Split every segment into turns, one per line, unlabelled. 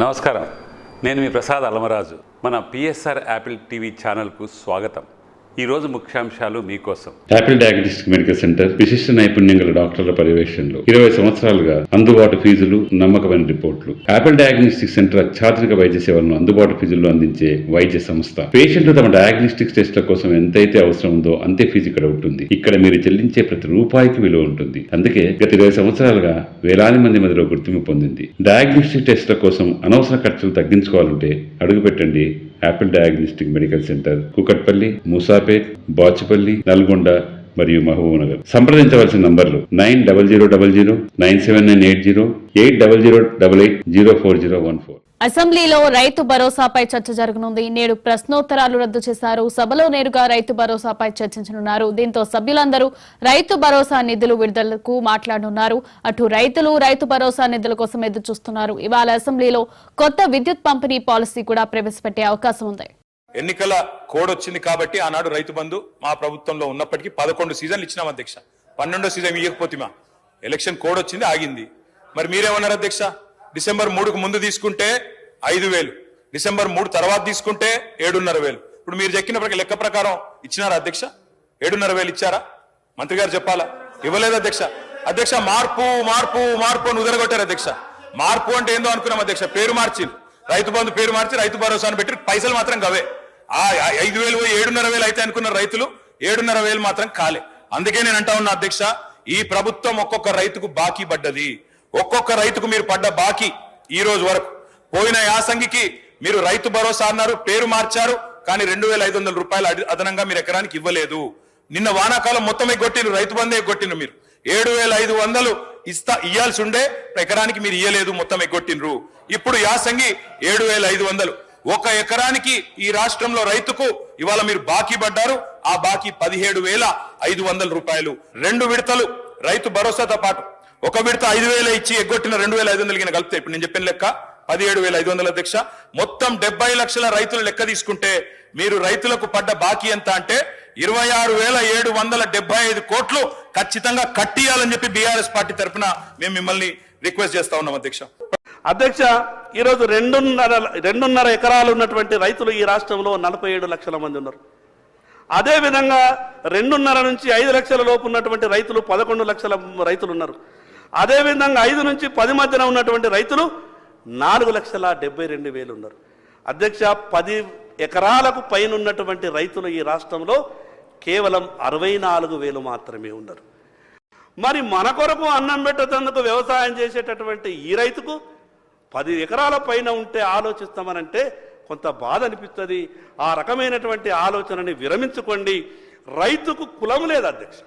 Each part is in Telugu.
నమస్కారం, నేను మీ ప్రసాద్ అలమరాజు. మన పిఎస్ఆర్ యాపిల్ టీవీ ఛానల్కు స్వాగతం. ఈరోజు ముఖ్యాంశాలు మీకోసం.
యాపిల్ డయాగ్నోస్టిక్ మెడికల్ సెంటర్ విశిష్ట నైపుణ్యం గల డాక్టర్ల పర్యవేక్షణలో 20 సంవత్సరాలుగా అందుబాటు ఫీజులు, నమ్మకమైన రిపోర్ట్లు. యాపిల్ డయాగ్నోస్టిక్ సెంటర్ అత్యాధునిక వైద్య సేవలను అందుబాటు ఫీజుల్లో అందించే వైద్య సంస్థ. పేషెంట్లు తమ డయాగ్నోస్టిక్ టెస్ట్ల కోసం ఎంతైతే అవసరం ఉందో అంతే ఫీజు ఇక్కడ ఉంటుంది. ఇక్కడ మీరు చెల్లించే ప్రతి రూపాయికి విలువ ఉంటుంది. అందుకే గత 20 సంవత్సరాలుగా వేలాది మంది మధ్యలో గుర్తింపు పొందింది. డయాగ్నోస్టిక్ టెస్ట్ల కోసం అనవసర ఖర్చులు తగ్గించుకోవాలంటే అడుగుపెట్టండి Apple diagnostic medical centre, Kukatpally, Moosapet, Bachupally, Nalgonda మరియు మహబూబ్నగర్. సంప్రదించవలసిన నంబర్లు 9000 97980 8008804014.
అసెంబ్లీలో రైతు భరోసాపై చర్చ జరగనుంది. నేడు ప్రశ్నోత్తరాలు రద్దు చేశారు. సభలో నేరుగా రైతు భరోసాపై చర్చించనున్నారు. దీంతో సభ్యులందరూ రైతు భరోసా నిధులు విడుదలకు మాట్లాడనున్నారు. అటు రైతులు రైతు భరోసా నిధుల కోసం ఎదురు చూస్తున్నారు. ఇవాళ అసెంబ్లీలో కొత్త విద్యుత్ పంపిణీ పాలసీ కూడా ప్రవేశపెట్టే అవకాశం ఉంది.
ఎన్నికల కోడ్ వచ్చింది కాబట్టి ఆనాడు రైతు బంధు మా ప్రభుత్వంలో ఉన్నప్పటికీ 11 సీజన్లు ఇచ్చినాం అధ్యక్ష. 12వ సీజన్ ఇవ్వకపోతే మా ఎలక్షన్ కోడ్ వచ్చింది, ఆగింది. మరి మీరేమన్నారు అధ్యక్ష? డిసెంబర్ 3కు ముందు తీసుకుంటే 5,000, డిసెంబర్ 3 తర్వాత తీసుకుంటే 7,500. ఇప్పుడు మీరు చెక్కిన లెక్క ప్రకారం ఇచ్చినారా అధ్యక్ష? 7,500 ఇచ్చారా? మంత్రి గారు చెప్పాలా? ఇవ్వలేదు అధ్యక్ష. అధ్యక్ష మార్పు మార్పు మార్పు అని ఉదరగొట్టారు అధ్యక్ష. మార్పు అంటే ఏందో అనుకున్నాం అధ్యక్ష. పేరు మార్చి రైతు బంధు పేరు మార్చి రైతు భరోసాను పెట్టి పైసలు మాత్రం గవే. 5,000 7,500 అయితే అనుకున్న రైతులు 7,500 మాత్రం కాలే. అందుకే నేను అంటా ఉన్నా అధ్యక్ష, ఈ ప్రభుత్వం ఒక్కొక్క రైతుకు బాకీ పడ్డది. ఒక్కొక్క రైతుకు మీరు పడ్డ బాకీ ఈ రోజు వరకు, పోయిన యాసంగికి మీరు రైతు భరోసా అన్నారు, పేరు మార్చారు, కానీ 2,500 రూపాయలు అదనంగా మీరు ఎకరానికి ఇవ్వలేదు. నిన్న వానాకాలం మొత్తం ఎగ్గొట్టిను, రైతు బంధు ఎగ్గొట్టిను. మీరు 7,500 ఇయ్యాల్సి ఉండే ఎకరానికి మీరు ఇయ్యలేదు, మొత్తం ఎగ్గొట్టినరు. ఇప్పుడు యాసంగి 7,500 ఒక ఎకరానికి ఈ రాష్ట్రంలో రైతుకు ఇవాళ మీరు బాకీ పడ్డారు. ఆ బాకీ 17,500 రూపాయలు. 2 విడతలు రైతు భరోసాతో పాటు ఒక విడత 5,000 ఇచ్చి ఎగ్గొట్టిన 2,500 కలిపితే ఇప్పుడు నేను చెప్పిన లెక్క 17,500 అధ్యక్ష. మొత్తం 70 లక్షల రైతుల లెక్క తీసుకుంటే మీరు రైతులకు పడ్డ బాకీ ఎంత అంటే 26,775 కోట్లు ఖచ్చితంగా కట్టియాలని చెప్పి బీఆర్ఎస్ పార్టీ తరఫున మేము మిమ్మల్ని రిక్వెస్ట్ చేస్తా ఉన్నాం అధ్యక్ష.
అధ్యక్ష, ఈరోజు 2.5 ఎకరాలు ఉన్నటువంటి రైతులు ఈ రాష్ట్రంలో 47 లక్షల మంది ఉన్నారు. అదేవిధంగా 2.5 నుంచి 5 లక్షల లోపు ఉన్నటువంటి రైతులు 11 లక్షల రైతులు ఉన్నారు. అదేవిధంగా 5 నుంచి 10 మధ్యన ఉన్నటువంటి రైతులు 4,72,000 ఉన్నారు. అధ్యక్ష, 10 ఎకరాలకు పైన ఉన్నటువంటి రైతులు ఈ రాష్ట్రంలో కేవలం 64,000 మాత్రమే ఉన్నారు. మరి మన కొరకు అన్నం పెట్టేందుకు వ్యవసాయం చేసేటటువంటి ఈ రైతుకు 10 ఎకరాల పైన ఉంటే ఆలోచిస్తామనంటే కొంత బాధ అనిపిస్తుంది. ఆ రకమైనటువంటి ఆలోచనని విరమించుకోండి. రైతుకు కులం లేదు అధ్యక్ష.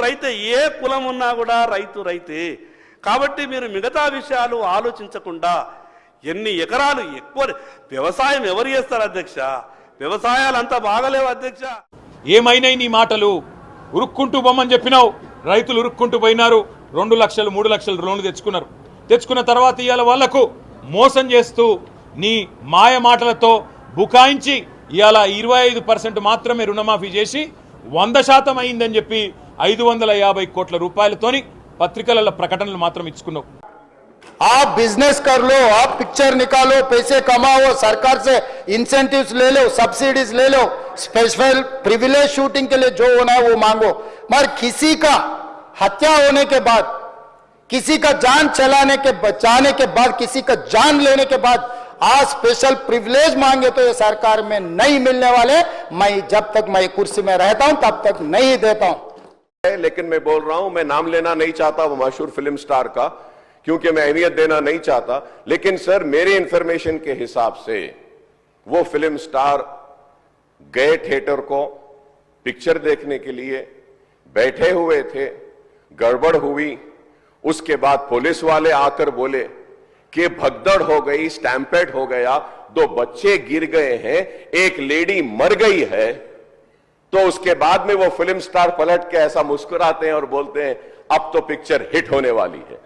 రైతే, ఏ కులం ఉన్నా కూడా రైతే. కాబట్టి మీరు మిగతా విషయాలు ఆలోచించకుండా ఎన్ని ఎకరాలు ఎక్కువ వ్యవసాయం ఎవరు చేస్తారు అధ్యక్ష? వ్యవసాయాలు అంతా బాగలేవు అధ్యక్ష.
ఏమైనాయి నీ మాటలు? ఉరుక్కుంటూ బొమ్మని చెప్పినావు, రైతులు ఉరుక్కుంటూ పోయినారు. 2 లక్షలు 3 లక్షలు లోన్లు తెచ్చుకున్న తర్వాత ఇవాళ వాళ్లకు మోసం చేస్తూ నీ మాయ మాటలతో బుకాయించి ఇవాళ 25% మాత్రమే రుణమాఫీ చేసి 100% అయిందని చెప్పి 550 కోట్ల రూపాయలతోని పత్రికల ప్రకటనలు మాత్రం ఇచ్చుకున్నావు.
आप बिजनेस कर लो, आप पिक्चर निकालो, पैसे कमाओ, सरकार से इंसेंटिव्स ले लो, सब्सिडीज ले लो, स्पेशल प्रिविलेज शूटिंग के लिए जो होना है वो मांगो. मगर किसी का हत्या होने के बाद, किसी का जान बचाने के बाद, किसी का जान लेने के बाद आज स्पेशल प्रिविलेज मांगे तो ये सरकार में नहीं मिलने वाले. मैं जब तक मैं कुर्सी में रहता हूं तब तक नहीं देता हूं.
लेकिन मैं बोल रहा हूं, मैं नाम लेना नहीं चाहता वो मशहूर फिल्म स्टार का, क्योंकि मैं अहमियत देना नहीं चाहता. लेकिन सर, मेरे इंफॉर्मेशन के हिसाब से वो फिल्म स्टार गए थिएटर को पिक्चर देखने के लिए, बैठे हुए थे, गड़बड़ हुई. उसके बाद पुलिस वाले आकर बोले कि भगदड़ हो गई, स्टैम्पेड हो गया, 2 बच्चे गिर गए हैं, एक लेडी मर गई है. तो उसके बाद में वो फिल्म स्टार पलट के ऐसा मुस्कुराते हैं और बोलते हैं अब तो पिक्चर हिट होने वाली है.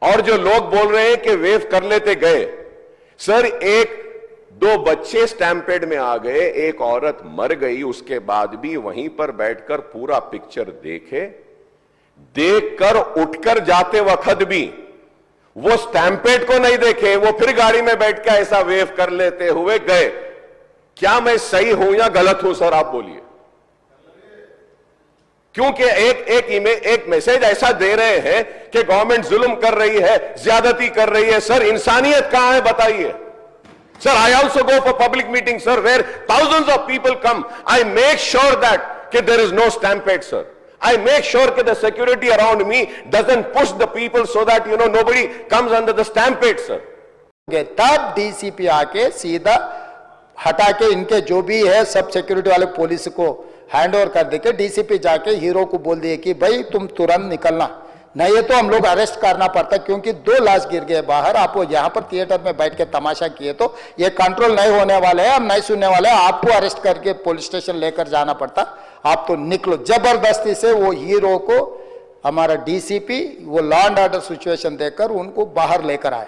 और जो लोग बोल रहे हैं कि वेव कर लेते गए, सर 1-2 बच्चे स्टैम्पेड में आ गए, एक औरत मर गई, उसके बाद भी वहीं पर बैठकर पूरा पिक्चर देखकर उठकर जाते वक्त भी वो स्टैंपेड को नहीं देखे, वो फिर गाड़ी में बैठ के ऐसा वेव कर लेते हुए गए। क्या मैं सही हूं या गलत हूं सर, आप बोलिए? क्योंकि एक मैसेज ऐसा दे रहे हैं कि गवर्नमेंट जुल्म कर रही है, ज्यादती कर रही है। सर इंसानियत कहां है बताइए? Sir, I also go for public meetings, sir, where thousands of people come. I make sure that there is no stampede, sir. I make sure that the security around me doesn't push the people so that, nobody comes under the stampede, sir.
तब डीसीपी आके सीधा हटा के इनके जो भी है सब सिक्योरिटी वाले पुलिस को हैंड ओवर कर देके डीसीपी जाके हीरो को बोल दिए कि भाई तुम तुरंत निकलना, नहीं है तो हम लोग अरेस्ट करना पड़ता, क्योंकि 2 लाश गिर गए बाहर। आप वो यहाँ पर थिएटर में बैठ के तमाशा किए तो ये कंट्रोल नहीं होने वाले हैं, हम नहीं सुनने वाले हैं, आपको अरेस्ट करके पुलिस स्टेशन लेकर जाना पड़ता, आप तो निकलो। जबरदस्ती से वो हीरो को हमारा डीसीपी वो लॉ एंड ऑर्डर सिचुएशन देकर उनको बाहर लेकर आए।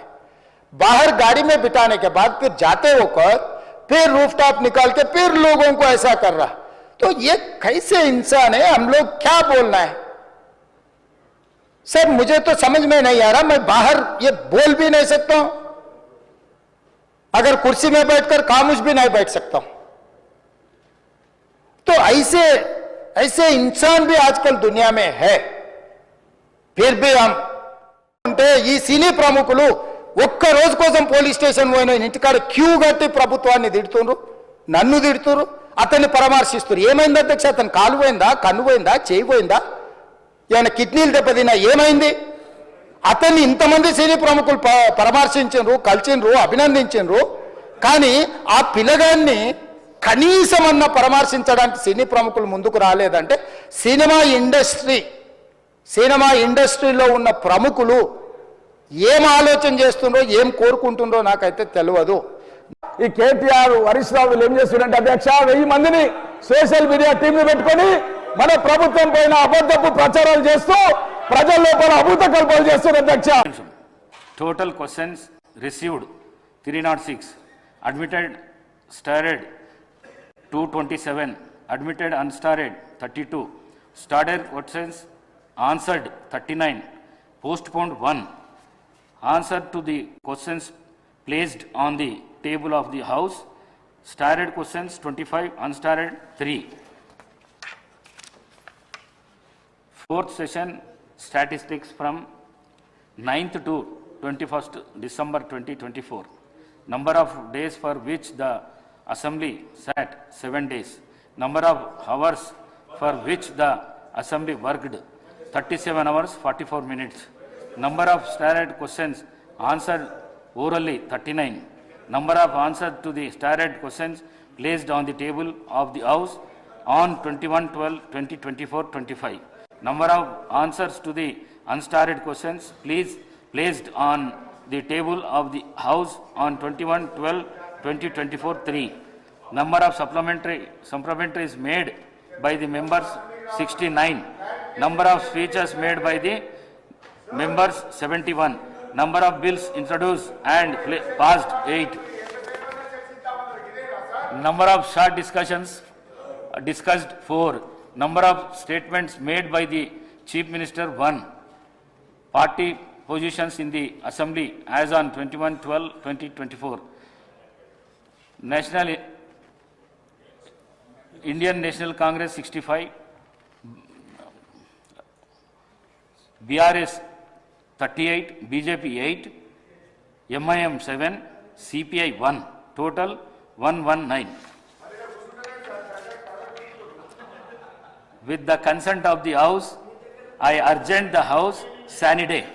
बाहर गाड़ी में बिठाने के बाद फिर जाते होकर फिर रूफटॉप निकाल के फिर लोगों को ऐसा कर रहा, तो ये कैसे इंसान है? हम लोग क्या बोलना है सर? मुझे तो समझ में नहीं आ रहा। मैं बाहर ये बोल भी नहीं सकता हूं, अगर कुर्सी में बैठकर खामोश भी नहीं बैठ सकता हूं। तो ऐसे इंसान भी आजकल दुनिया में है। फिर भी हम అంటే ఈ సినీ ప్రముఖులు ఒక్క రోజు కోసం పోలీస్ స్టేషన్ పోయిన ఇంటికాడ క్యూ కట్టి ప్రభుత్వాన్ని తిడుతున్నారు, నన్ను తిడుతున్నారు, అతన్ని పరామర్శిస్తున్నారు. ఏమైంది అధ్యక్ష? అతను కాలు పోయిందా, కన్ను పోయిందా, చేయి పోయిందా, ఏమైనా కిడ్నీలు దెబ్బతిన్నా, ఏమైంది? అతన్ని ఇంతమంది సినీ ప్రముఖులు పరామర్శించారు, కలిసిండ్రు, అభినందించారు. కానీ ఆ పిల్లగాన్ని కనీసమన్నా పరామర్శించడానికి సినీ ప్రముఖులు ముందుకు రాలేదంటే సినిమా ఇండస్ట్రీలో ఉన్న ప్రముఖులు ఏం ఆలోచన చేస్తుండ్రో, ఏం కోరుకుంటుండ్రో నాకైతే తెలియదు.
ఈ కేటీఆర్ హరీష్ రావు ఏం చేస్తుండే అధ్యక్ష, 1000 మందిని సోషల్ మీడియా టీంని పెట్టుకొని మన ప్రభుత్వం పైన అబద్ధపు ప్రచారాలు చేస్తూ ప్రజల లోపల అభూత కల్పనలు చేస్తున్నారు అధ్యక్ష.
Total questions received 306, admitted starred 227, admitted unstarred 32, starred questions answered 39, postponed 1, answered to the questions placed on the table of the House, starred questions 25, unstarred 3. Fourth session statistics from 9th to 21st December 2024. Number of days for which the Assembly sat 7 days. Number of hours for which the Assembly worked 37 hours 44 minutes. Number of starred questions answered orally 39. Number of answers to the starred questions placed on the table of the House on 21/12/2024-25. Number of answers to the unstarred questions placed on the table of the House on 21/12/2024-3. Number of supplementaries made by the members 69. Number of speeches made by the members 71. Number of bills introduced and passed 8. Number of short discussions discussed 4. Number of statements made by the Chief Minister 1. Party positions in the Assembly as on 21/12/2024. Indian National Congress 65, BRS 38, BJP 8, MIM 7, CPI 1, total 119. With the consent of the House, I urgent the House sine die.